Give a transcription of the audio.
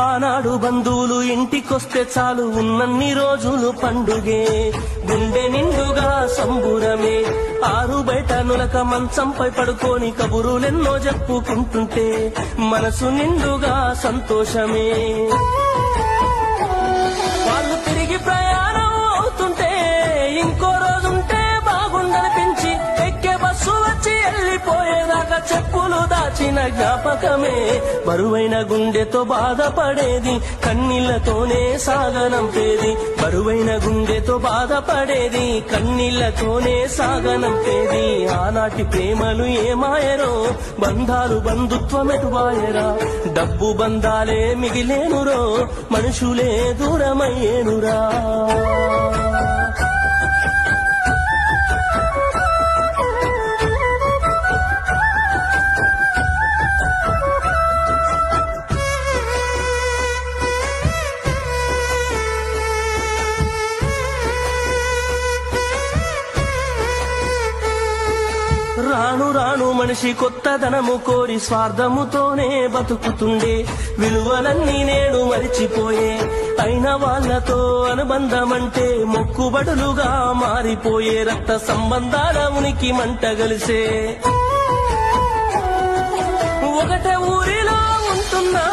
ఆనాడు బంధువులు ఇంటికొస్తే చాలు ఉన్నన్ని రోజులు పండుగే, గుండె నిండుగా సంబురమే. ఆరు బయట నులక మంచంపై పడుకొని కబురులెన్నో చెప్పుకుంటుంటే మనసు నిండుగా సంతోషమే. వాళ్ళు తిరిగి ప్రయాణం అవుతుంటే ఇంకో రోజుంటే బాగుండనిపించి ఎక్కే బస్సు వచ్చి వెళ్ళిపోయేదాకా చెప్పులు దాచిన జ్ఞాపకమే. బరువైన గుండెతో బాధపడేది కన్నీళ్లతోనే సాగనంపేది, బరువైన గుండెతో బాధపడేది కన్నీళ్లతోనే సాగనంపేది. ఆనాటి ప్రేమలు ఏమాయరో, బంధాలు బంధుత్వమెటువాయరా. డబ్బు బంధాలే మిగిలేనురో, మనుషులే దూరమయ్యేనురా. రాను రాను మనిషి కొత్తదనము కోరి స్వార్థముతోనే బతుకుతుండే, విలువలన్నీ నేడు మరిచిపోయే. అయిన వాళ్లతో అనుబంధమంటే మొక్కుబడులుగా మారిపోయే, రక్త సంబంధాల ఉనికి మంటగలిసే. ఒకటే ఊరిలో ఉంటున్నా